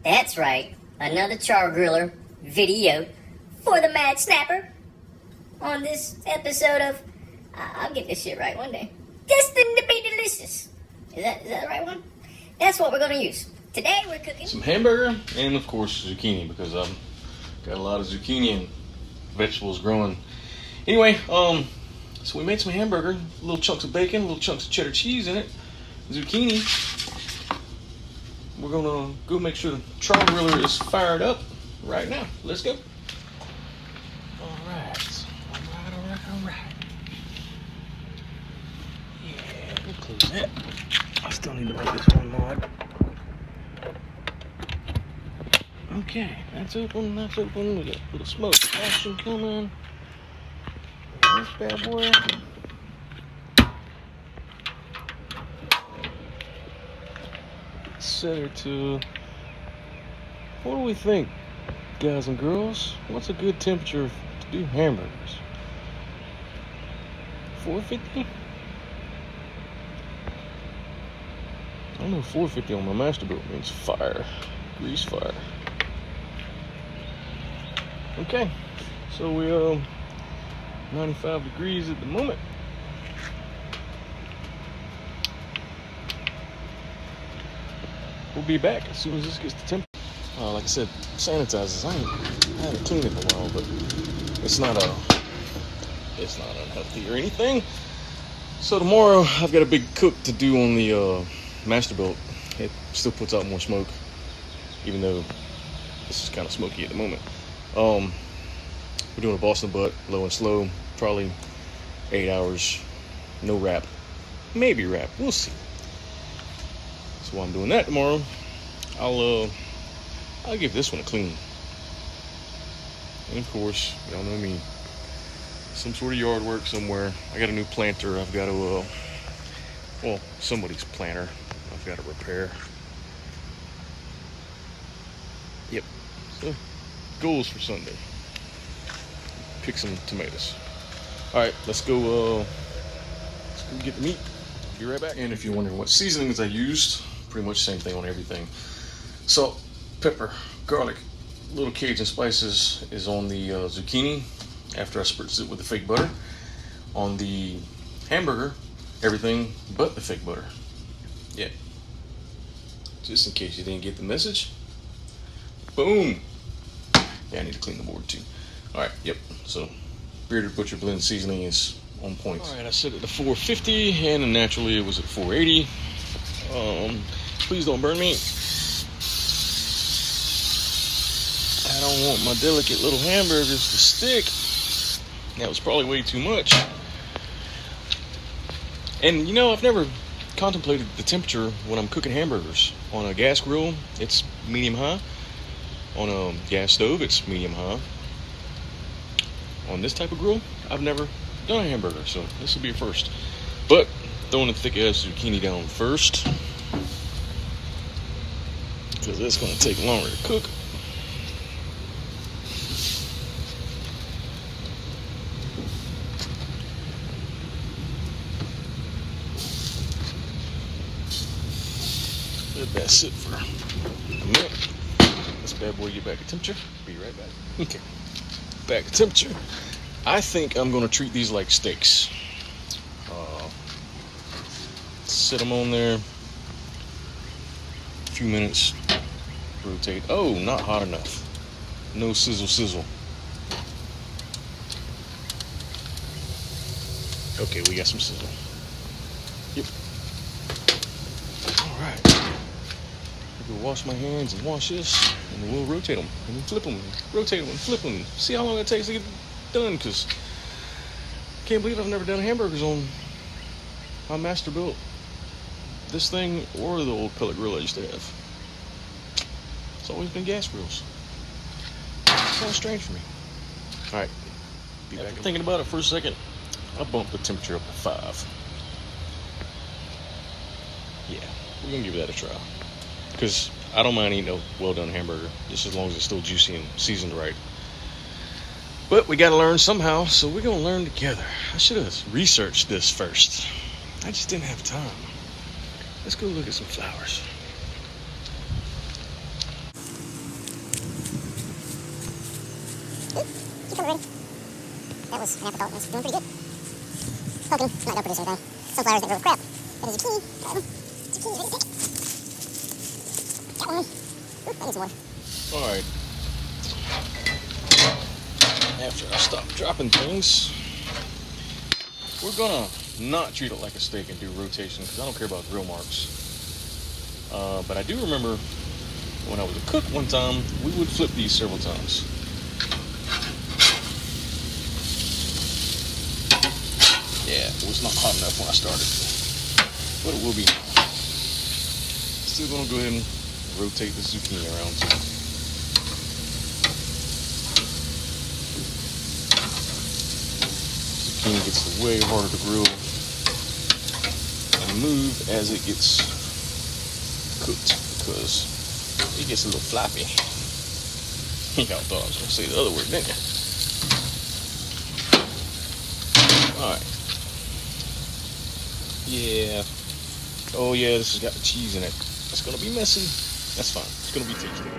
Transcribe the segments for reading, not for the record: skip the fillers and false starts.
That's right, another char griller video for the Mad Snapper on this episode of, I'll get this shit right one day, Destined to be Delicious. Is that the right one? That's what we're gonna use. Today we're cooking some hamburger and of course zucchini, because I've got a lot of zucchini and vegetables growing. Anyway, so we made some hamburger, little chunks of bacon, little chunks of cheddar cheese in it, zucchini. We're gonna go make sure the char griller is fired up right now. Let's go. All right. Yeah, we'll close that. I still need to make this one mod. Okay, that's open, that's open. We got a little smoke action coming. This bad boy. Set her to, what do we think, guys and girls? What's a good temperature to do hamburgers? 450? I know 450 on my Masterbuilt means fire, grease fire. Okay, so we're 95 degrees at the moment. We'll be back as soon as this gets to temperature. Like I said, sanitizers. I haven't cleaned it in a while, but it's not unhealthy or anything. So tomorrow I've got a big cook to do on the Masterbuilt. It still puts out more smoke, even though this is kind of smoky at the moment. We're doing a Boston butt, low and slow, probably 8 hours, no wrap, maybe wrap, we'll see. So while I'm doing that tomorrow, I'll give this one a clean. And of course, y'all know me, some sort of yard work somewhere. I got a new planter I've got to, well, somebody's planter I've got to repair. Yep, so goals for Sunday. Pick some tomatoes. All right, let's go get the meat. Be right back. And if you're wondering what seasonings I used, pretty much same thing on everything. Salt, pepper, garlic, little Cajun spices is on the zucchini after I spritz it with the fake butter. On the hamburger, everything but the fake butter. Yeah. Just in case you didn't get the message. Boom. Yeah, I need to clean the board too. All right, yep. So Bearded Butcher blend seasoning is on point. All right, I set it to 450, and naturally it was at 480. Please don't burn me. I don't want my delicate little hamburgers to stick. That was probably way too much. And you know, I've never contemplated the temperature when I'm cooking hamburgers. On a gas grill, it's medium high. On a gas stove, it's medium high. On this type of grill, I've never done a hamburger, so this will be a first. But throwing the thick ass zucchini down first, because it's going to take longer to cook. Let that sit for a minute. This bad boy get back to temperature. Be right back. Okay, back to temperature. I think I'm going to treat these like steaks. Sit them on there. A few minutes. Rotate. Oh, not hot enough. No sizzle sizzle. Okay, we got some sizzle. Yep. All right. I'll go wash my hands and wash this, and then we'll rotate them and then flip them, rotate them and flip them. See how long it takes to get done, because I can't believe I've never done hamburgers on my Masterbuilt, this thing, or the old pellet grill I used to have. It's always been gas grills. It's kind of strange for me. All right, be back. After thinking about it for a second, I bumped the temperature up to 5. Yeah, we're gonna give that a try, because I don't mind eating a well-done hamburger, just as long as it's still juicy and seasoned right. But we got to learn somehow, so we're going to learn together. I should have researched this first. I just didn't have time. Let's go look at some flowers. was an afterthought. It's doing pretty good. Poking, not gonna produce anything. Sunflowers that grow crap. That is zucchini. Got them. Zucchini ready to pick. Got one. Ooh, I need some more. Alright. After I stop dropping things, we're gonna not treat it like a steak and do rotation because I don't care about grill marks. But I do remember when I was a cook one time, we would flip these several times. Yeah, it was not hot enough when I started, but it will be now. Still gonna go ahead and rotate the zucchini around too. Zucchini gets way harder to grill and move as it gets cooked because it gets a little floppy. Y'all thought I was gonna say the other word, didn't you? Alright. Yeah. Oh yeah, this has got the cheese in it. It's gonna be messy. That's fine. It's gonna be tasty.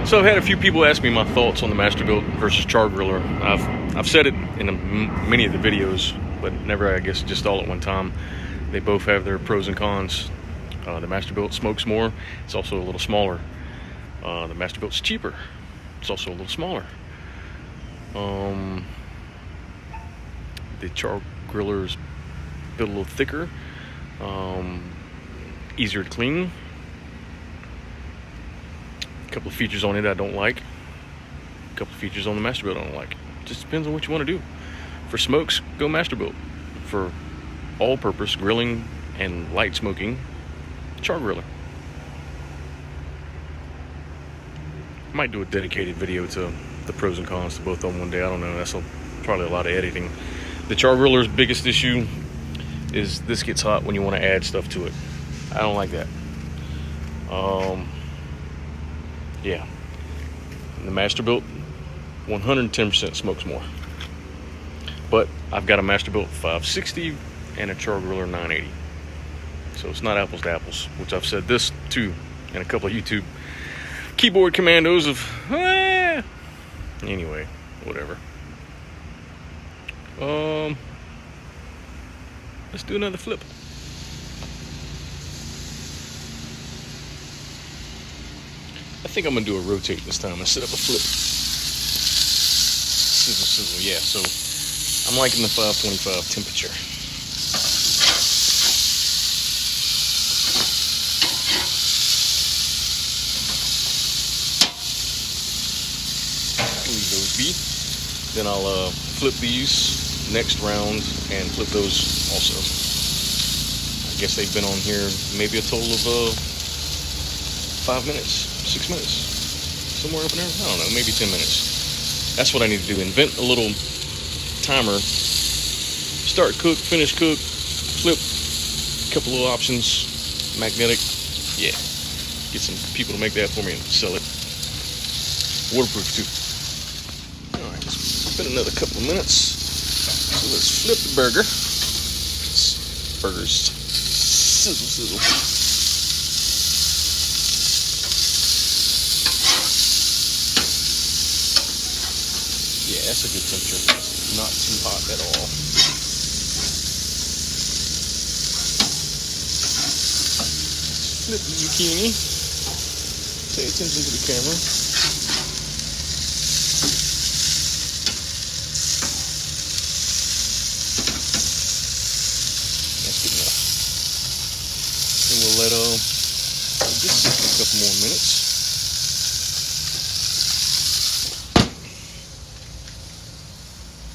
So I've had a few people ask me my thoughts on the Masterbuilt versus char griller. I've said it in many of the videos, but never, I guess, just all at one time. They both have their pros and cons. The Masterbuilt smokes more. It's also a little smaller. The Masterbuilt's cheaper. It's also a little smaller. The char griller's built a little thicker, easier to clean. A couple of features on it I don't like. A couple of features on the Masterbuilt I don't like. Just depends on what you want to do. For smokes, go Masterbuilt. For all-purpose grilling and light smoking, char griller. I might do a dedicated video to the pros and cons to both of them one day. I don't know. That's probably a lot of editing. The char griller's biggest issue is this gets hot when you want to add stuff to it. I don't like that. Yeah. And the Masterbuilt 110% smokes more. But I've got a Masterbuilt 560 and a char griller 980. So it's not apples to apples, which I've said this too in a couple of YouTube keyboard commandos of anyway, whatever. Let's do another flip. I think I'm gonna do a rotate this time instead of a flip. Sizzle, sizzle, yeah. So I'm liking the 525 temperature. Leave those be. Then I'll flip these next round and flip those also. I guess they've been on here maybe a total of 5 minutes, 6 minutes, somewhere up in there. I don't know, maybe 10 minutes. That's what I need to do. Invent a little timer. Start cook, finish cook, flip. Couple of options. Magnetic. Yeah. Get some people to make that for me and sell it. Waterproof too. Alright, it's been another couple of minutes. So let's flip the burger. Burgers. Sizzle, sizzle. Yeah, that's a good temperature. Not too hot at all. Flip the zucchini. Pay attention to the camera. That's good enough. And we'll let this sit for a couple more minutes.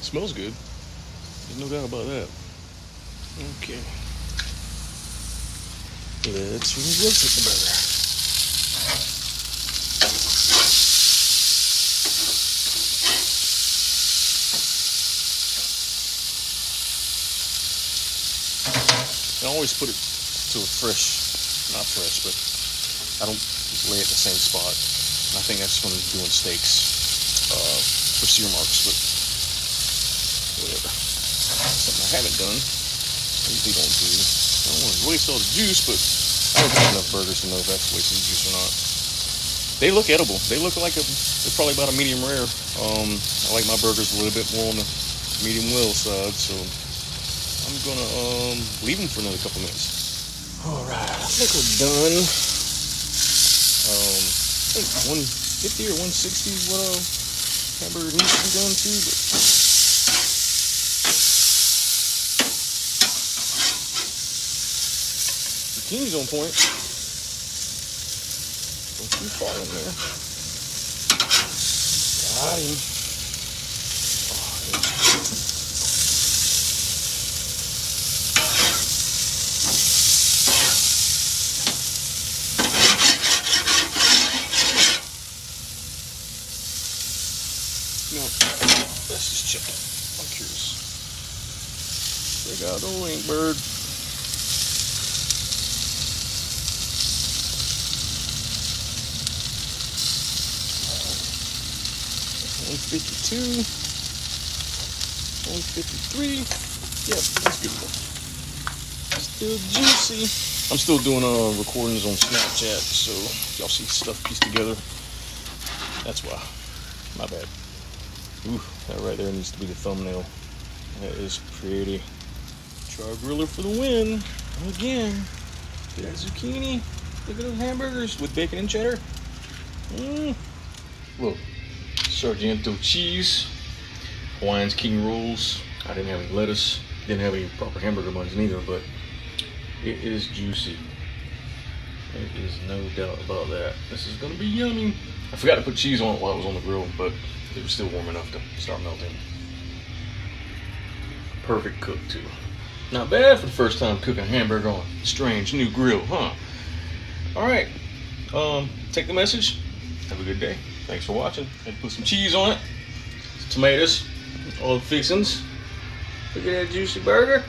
Smells good. There's no doubt about that. Okay. Let's rotate the burger. I always put it to a not fresh, but I don't lay it in the same spot. And I think that's when I'm doing steaks for sear marks, but whatever. Something I haven't done. usually don't do. I don't want to waste all the juice, but I don't cook enough burgers to know if that's wasting juice or not. They look edible. They look like they're probably about a medium rare. I like my burgers a little bit more on the medium well side, so I'm gonna leave them for another couple minutes. All right, I think we're done. I think 150 or 160 is what hamburger needs to be done too, but zucchini's on point. Don't too far in there. Got him. No, let's just check it. I'm curious. Check out the wing bird. 152, 153. Yep, that's good enough. Still juicy. I'm still doing recordings on Snapchat, so y'all see stuff pieced together. That's why. My bad. Ooh, that right there needs to be the thumbnail. That is pretty. Char griller for the win. Again. Look at that zucchini. Look at those hamburgers with bacon and cheddar. Look. Sargento cheese, Hawaiian's king rolls. I didn't have any lettuce, didn't have any proper hamburger buns neither, but it is juicy. There is no doubt about that. This is gonna be yummy. I forgot to put cheese on it while it was on the grill, but it was still warm enough to start melting. Perfect cook too. Not bad for the first time cooking a hamburger on a strange new grill, huh? All right, take the message. Have a good day. Thanks for watching. Had to put some cheese on it, tomatoes, all the fixings. Look at that juicy burger.